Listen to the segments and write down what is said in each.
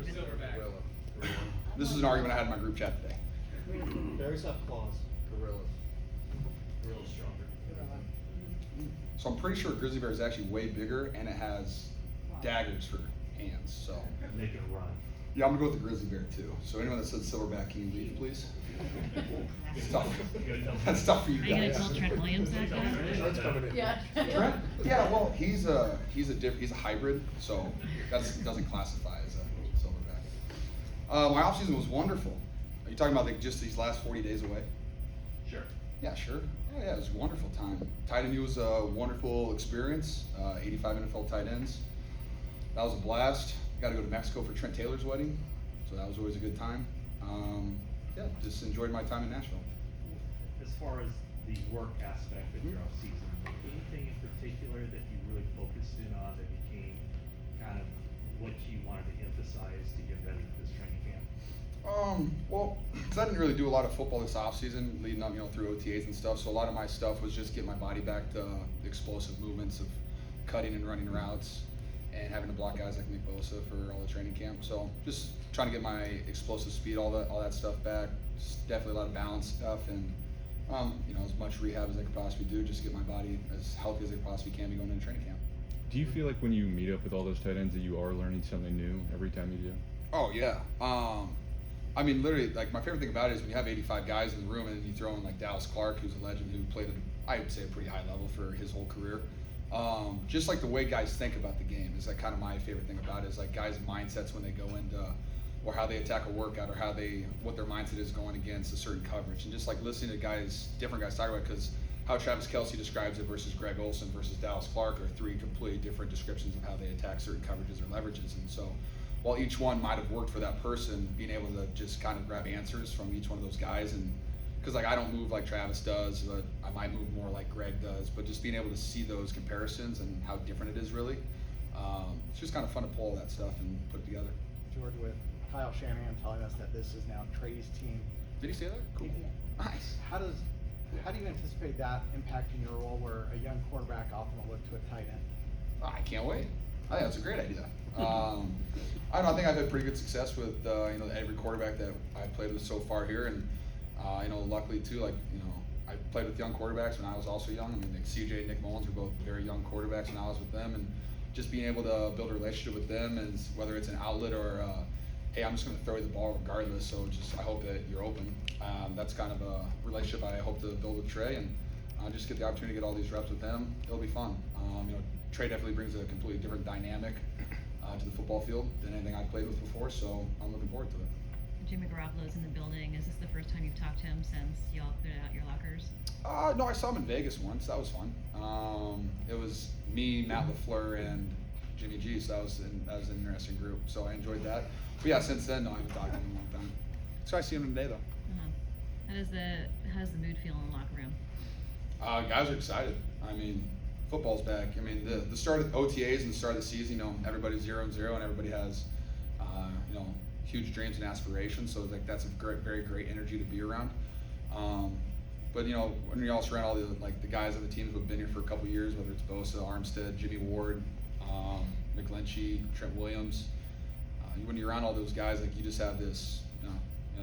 Silverback. Gorilla. This is an argument I had in my group chat today. Bears have claws. Gorillas. Real stronger. So I'm pretty sure a grizzly bear is actually way bigger and it has daggers for hands. So They can run. yeah, I'm gonna go with the grizzly bear too. So anyone that said silverback, can you leave, please? It's tough. That's tough for you Are you gonna guys. tell Trent Williams that? Trent's coming in. Yeah. Trent? Yeah, well, he's a hybrid, so doesn't classify as a silverback. My off season was wonderful. Are you talking about like just these last 40 days away? Sure. Yeah, sure. Oh yeah, it was a wonderful time. Tight end U was a wonderful experience. 85 NFL tight ends. That was a blast. Got to go to Mexico for Trent Taylor's wedding, so that was always a good time. Yeah, just enjoyed my time in Nashville. As far as the work aspect of your off season, anything in particular that you really focused in on that became kind of what you wanted to emphasize to get ready for this training camp? Well, because I didn't really do a lot of football this off season, leading up, through OTAs and stuff. So a lot of my stuff was just getting my body back to explosive movements of cutting and running routes, and having to block guys like Nick Bosa for all the training camp. So just trying to get my explosive speed, all that stuff back. Just definitely a lot of balance stuff, and as much rehab as I could possibly do, just to get my body as healthy as it possibly can be going into training camp. Do you feel like when you meet up with all those tight ends that you are learning something new every time you do? Oh yeah. I mean, literally, like my favorite thing about it is when you have 85 guys in the room and you throw in like Dallas Clark, who's a legend, who played at, I would say, a pretty high level for his whole career. Just like the way guys think about the game is like kind of my favorite thing about it, is like guys' mindsets when they go into, or how they attack a workout, or what their mindset is going against a certain coverage, and just like listening to different guys talk about it, because how Travis Kelce describes it versus Greg Olsen versus Dallas Clark are three completely different descriptions of how they attack certain coverages or leverages. And so while each one might have worked for that person, being able to just kind of grab answers from each one of those guys, and because like I don't move like Travis does, but I might move more like Greg does, but just being able to see those comparisons and how different it is really, it's just kind of fun to pull all that stuff and put it together. George, with Kyle Shanahan telling us that this is now Trey's team. Did he say that? Cool. Nice. How do you anticipate that impacting your role where a young quarterback often will look to a tight end? I can't wait. I think that's a great idea. I don't know. I think I've had pretty good success with every quarterback that I've played with so far here, and luckily too, I played with young quarterbacks when I was also young. I mean, like CJ and Nick Mullins were both very young quarterbacks when I was with them, and just being able to build a relationship with them, and whether it's an outlet or hey, I'm just going to throw you the ball regardless, so just I hope that you're open. That's kind of a relationship I hope to build with Trey, and just get the opportunity to get all these reps with him. It'll be fun. Trey definitely brings a completely different dynamic to the football field than anything I've played with before, so I'm looking forward to it. Jimmy Garoppolo's in the building. Is this the first time you've talked to him since y'all put out your lockers? No, I saw him in Vegas once. That was fun. It was me, Matt LaFleur, and Jimmy G, so that was an interesting group. So I enjoyed that. But yeah, since then, no, I haven't talked to him in a long time. So I see him today, though. How does the mood feel in the locker room? Guys are excited. I mean, football's back. I mean, the start of OTAs and the start of the season, everybody's 0-0, and everybody has, huge dreams and aspirations. So like that's a very great energy to be around. But when you're also around all the guys on the team who have been here for a couple years, whether it's Bosa, Armstead, Jimmy Ward, McGlinchey, Trent Williams, when you're around all those guys, like you just have this,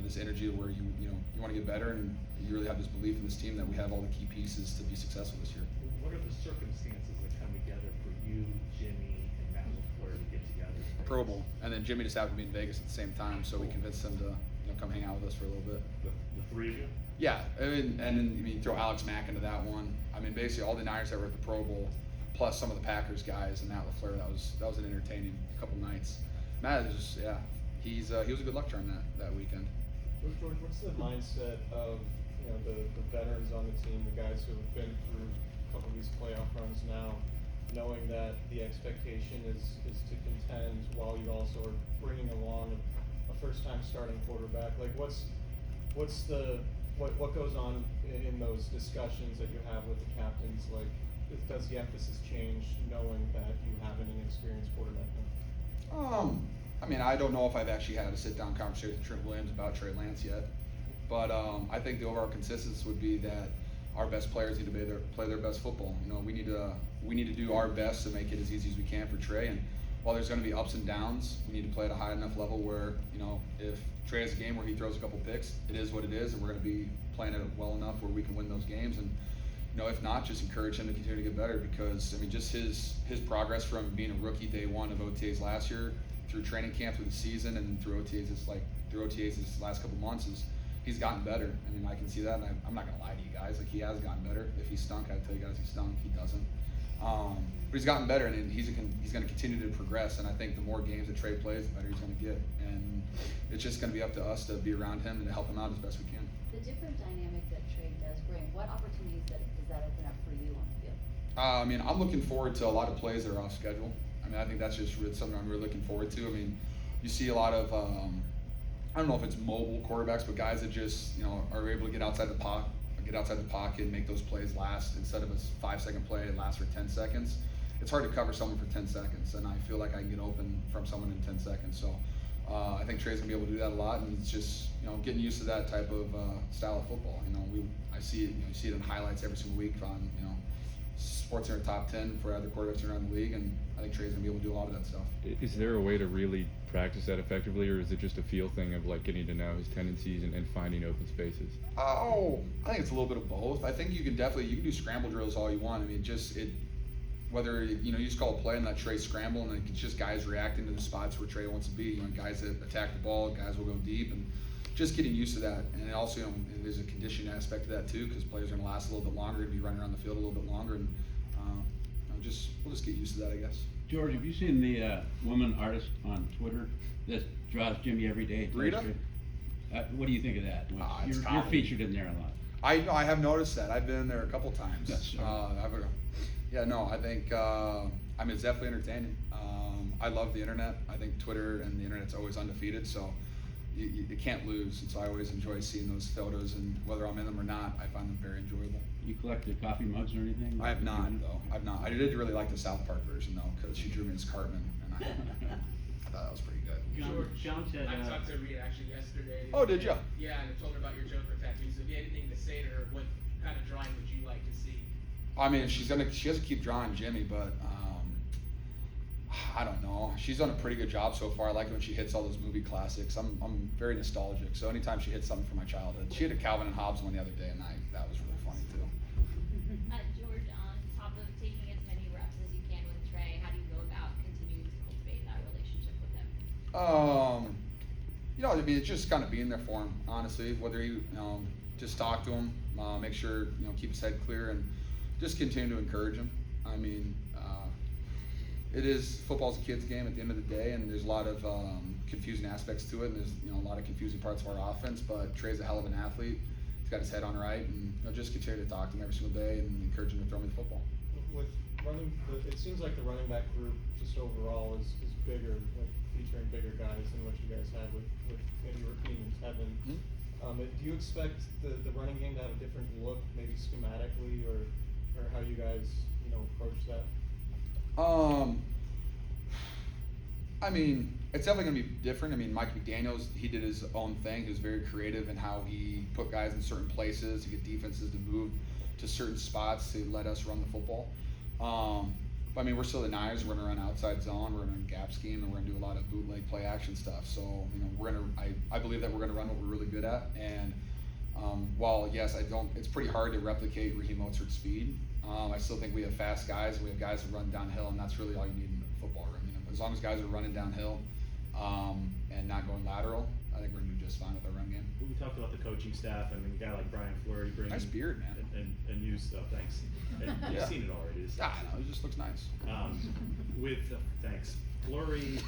this energy where you want to get better, and you really have this belief in this team that we have all the key pieces to be successful this year. What are the circumstances that come together for you, Jimmy, and Matt LaFleur to get together? Pro Bowl, and then Jimmy just happened to be in Vegas at the same time, so we convinced him to come hang out with us for a little bit. The three of you? Yeah, and then you throw Alex Mack into that one. I mean, basically all the Niners that were at the Pro Bowl, plus some of the Packers guys and Matt LaFleur. That was an entertaining couple nights. Matt is just he was a good luck charm that weekend. George, what's the mindset of the veterans on the team, the guys who have been through a couple of these playoff runs now, knowing that the expectation is to contend while you also are bringing along a first-time starting quarterback? Like, what goes on in those discussions that you have with the captains? Like, does the emphasis change knowing that you have an inexperienced quarterback? I mean, I don't know if I've actually had a sit-down conversation with Trent Williams about Trey Lance yet, but I think the overall consensus would be that our best players need to play their best football. We need to do our best to make it as easy as we can for Trey, and while there's going to be ups and downs, we need to play at a high enough level where, you know, if Trey has a game where he throws a couple picks, it is what it is, and we're going to be playing it well enough where we can win those games. And, you know, if not, just encourage him to continue to get better, because, I mean, just his progress from being a rookie day one of OTAs last year through training camp, through the season, and through OTAs this last couple months he's gotten better. I mean, I can see that, and I'm not gonna lie to you guys. Like, he has gotten better. If he stunk, I'd tell you guys he stunk. He doesn't. But he's gotten better, and he's gonna continue to progress. And I think the more games that Trey plays, the better he's gonna get. And it's just gonna be up to us to be around him and to help him out as best we can. The different dynamic that Trey does bring, what opportunities does that open up for you on the field? I mean, I'm looking forward to a lot of plays that are off schedule. I mean, I think that's just something I'm really looking forward to. I mean, you see a lot of, I don't know if it's mobile quarterbacks, but guys that just, you know, are able to get outside the pocket and make those plays last. Instead of a 5-second play, it lasts for 10 seconds. It's hard to cover someone for 10 seconds, and I feel like I can get open from someone in 10 seconds. So I think Trey's gonna be able to do that a lot, and it's just, you know, getting used to that type of style of football. You know, I see it. You know, you see it in highlights every single week on, you know, SportsCenter top 10 for other quarterbacks around the league, and I think Trey's gonna be able to do a lot of that stuff. Is there a way to really practice that effectively, or is it just a feel thing of like getting to know his tendencies and finding open spaces? Oh, I think it's a little bit of both. I think you can do scramble drills all you want. I mean, whether, you know, you just call a play and let Trey scramble, and it's just guys reacting to the spots where Trey wants to be. You know, guys that attack the ball, guys will go deep, and just getting used to that. And also, you know, there's a conditioning aspect to that too, because players are going to last a little bit longer and be running around the field a little bit longer, and you know, we'll just get used to that, I guess. George, have you seen the woman artist on Twitter that draws Jimmy every day? Rita? What do you think of that? It's You're comedy. featured in there a lot. I have noticed that. I've been there a couple times. Yes, sir. I think I mean, it's definitely entertaining. I love the internet. I think Twitter and the internet's always undefeated, so you can't lose. And so I always enjoy seeing those photos, and whether I'm in them or not, I find them very enjoyable. You collect the coffee mugs or anything? I have not, though. I've not. I did really like the South Park version, though, because she drew me as Cartman, and I thought that was pretty good. John said. I talked to Rita actually yesterday. Oh, did ya? Yeah, and I told her about your Joker tattoo. So if you had anything to say to her, what kind of drawing would you like to see? I mean, she has to keep drawing Jimmy, but I don't know. She's done a pretty good job so far. I like it when she hits all those movie classics. I'm very nostalgic, so anytime she hits something from my childhood. She hit a Calvin and Hobbes one the other day, and that was really funny too. George, on top of taking as many reps as you can with Trey, how do you go about continuing to cultivate that relationship with him? You know, I mean, it's just kind of being there for him, honestly. Whether you know, just talk to him, make sure, you know, keep his head clear, and just continue to encourage him. I mean, football's a kid's game at the end of the day, and there's a lot of confusing aspects to it, and there's, you know, a lot of confusing parts of our offense, but Trey's a hell of an athlete. He's got his head on right, and, you know, just continue to talk to him every single day and encourage him to throw me the football. It seems like the running back group just overall is bigger, like featuring bigger guys than what you guys had with maybe Raheem and Tevin. Mm-hmm. Do you expect the running game to have a different look, maybe schematically, or how you guys, you know, approach that? I mean, it's definitely gonna be different. I mean, Mike McDaniels, he did his own thing. He was very creative in how he put guys in certain places to get defenses to move to certain spots to let us run the football. But I mean, we're still the Niners. We're gonna run outside zone. We're gonna run gap scheme, and we're gonna do a lot of bootleg play action stuff. So, you know, I believe that we're gonna run what we're really good at. And while yes, it's pretty hard to replicate Raheem Mostert's speed. I still think we have fast guys, and we have guys that run downhill, and that's really all you need in a football room. You know, as long as guys are running downhill and not going lateral, I think we're gonna do just fine with our run game. We talked about the coaching staff. I mean, a guy like Brian Fleury bringing Nice beard, man. and new stuff. Thanks. And Yeah. You've seen it already. No, it just looks nice. Thanks, Fleury.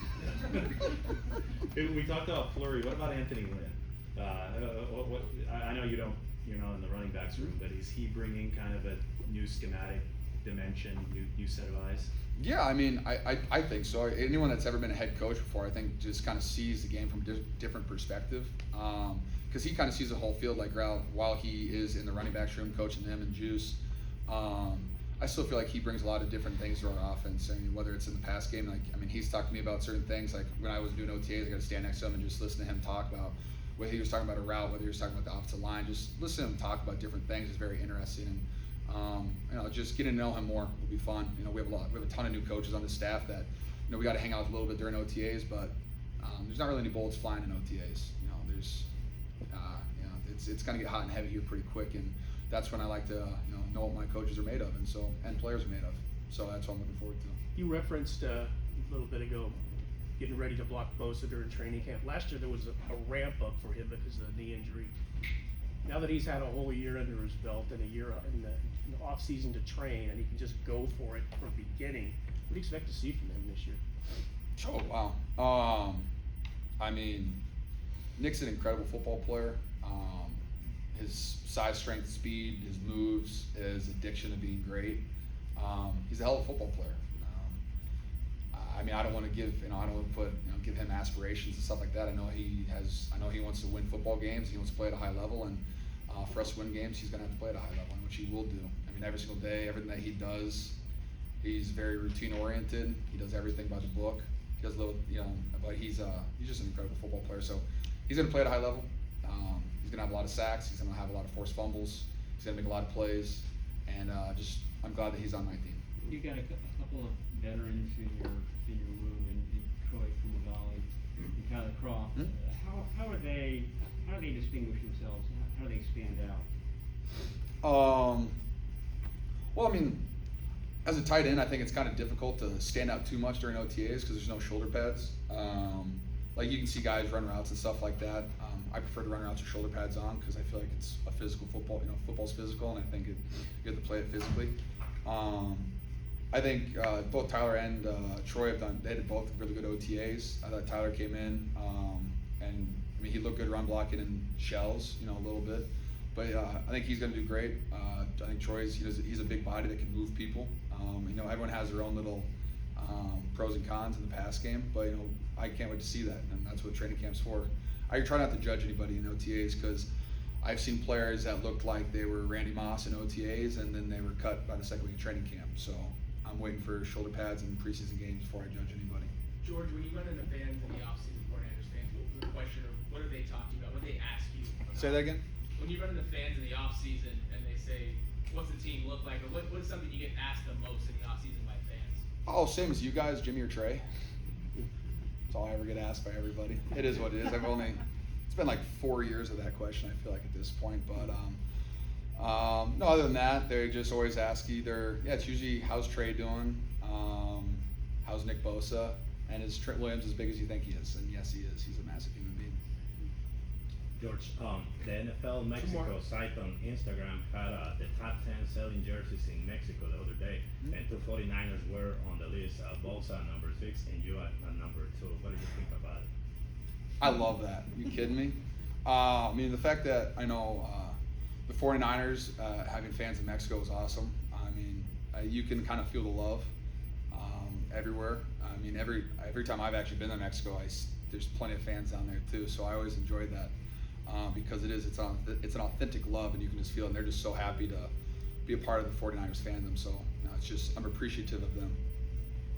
We talked about Fleury. What about Anthony Lynn? I know you're not in the running backs room, but is he bringing kind of a new schematic dimension, new set of eyes? Yeah, I mean, I think so. Anyone that's ever been a head coach before, I think, just kind of sees the game from different perspective. Because he kind of sees the whole field, like while he is in the running backs room coaching them and Juice. I still feel like he brings a lot of different things to our offense. I mean, whether it's in the pass game, he's talked to me about certain things. Like when I was doing OTAs, I got to stand next to him and just listen to him talk about whether he was talking about a route, whether he was talking about the offensive line. Just listen to him talk about different things is very interesting. And you know, just getting to know him more will be fun. You know, we have a ton of new coaches on the staff that, know, we got to hang out a little bit during OTAs, but there's not really any bullets flying in OTAs. You know, there's, you know, it's going to get hot and heavy here pretty quick, and that's when I like to, you know what my coaches are made of, and players are made of. So that's what I'm looking forward to. You referenced a little bit ago getting ready to block Bosa during training camp. Last year there was a ramp up for him because of the knee injury. Now that he's had a whole year under his belt and a year in the off season to train, and he can just go for it from the beginning, what do you expect to see from him this year? Oh wow. I mean, Nick's an incredible football player. His size, strength, speed, his moves, his addiction to being great. He's a hell of a football player. I mean, I don't want to give, I don't want to put, give him aspirations and stuff like that. I know he wants to win football games. He wants to play at a high level, and for us to win games, he's going to have to play at a high level, which he will do. I mean, every single day, everything that he does, he's very routine oriented. He does everything by the book. He does little, but he's just an incredible football player. So he's going to play at a high level. He's going to have a lot of sacks. He's going to have a lot of forced fumbles. He's going to make a lot of plays, and I'm glad that he's on my team. You got a couple of veterans in your room in Troy from the Valley and Tyler Croft. How do they distinguish themselves? How do they stand out? Well, I mean, as a tight end, I think it's kind of difficult to stand out too much during OTAs because there's no shoulder pads. Like you can see guys run routes and stuff like that. I prefer to run routes with shoulder pads on because I feel like it's a physical football. Football's physical, and I think you have to play it physically. I think both Tyler and Troy they did both really good OTAs. I thought Tyler came in, and I mean he looked good run blocking in shells, a little bit. But I think he's going to do great. I think Troy's he's a big body that can move people. Everyone has their own little pros and cons in the pass game, but I can't wait to see that, and that's what training camp's for. I try not to judge anybody in OTAs because I've seen players that looked like they were Randy Moss in OTAs, and then they were cut by the second week of training camp. So I'm waiting for shoulder pads and preseason games before I judge anybody. George, when you run into fans in the offseason, 49ers fans, what was the question, or what are they talking about? What do they ask you about? Say that again? When you run into fans in the offseason and they say, what's the team look like, or what's something you get asked the most in the offseason by fans? Oh, same as you guys, Jimmy or Trey. That's all I ever get asked by everybody. It is what it is. It's been like 4 years of that question, I feel like, at this point. But no, other than that, they just always ask either, it's usually how's Trey doing, how's Nick Bosa, and is Trent Williams as big as you think he is? And yes, he is. He's a massive human being. George, the NFL Mexico site on Instagram had the top 10 selling jerseys in Mexico the other day, and two 49ers were on the list. Bosa at number 6 and you at number 2. What do you think about it? I love that. You kidding me? I mean, the fact that I know the 49ers having fans in Mexico is awesome. I mean, you can kind of feel the love everywhere. I mean, every time I've actually been to Mexico, there's plenty of fans down there too. So I always enjoy that because it's an authentic love, and you can just feel it. And they're just so happy to be a part of the 49ers fandom. So I'm appreciative of them.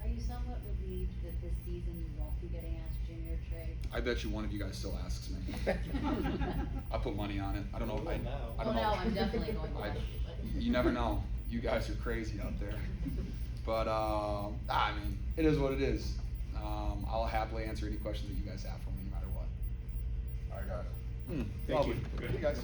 Are you somewhat relieved that this season you won't be getting asked Jimmy or Trey? I bet you one of you guys still asks me. I put money on it. I don't know. I don't know. Well, no, I'm definitely going to ask you. You never know. You guys are crazy out there. But I mean, it is what it is. I'll happily answer any questions that you guys have for me, no matter what. All right, guys. Thank you. Good. You guys.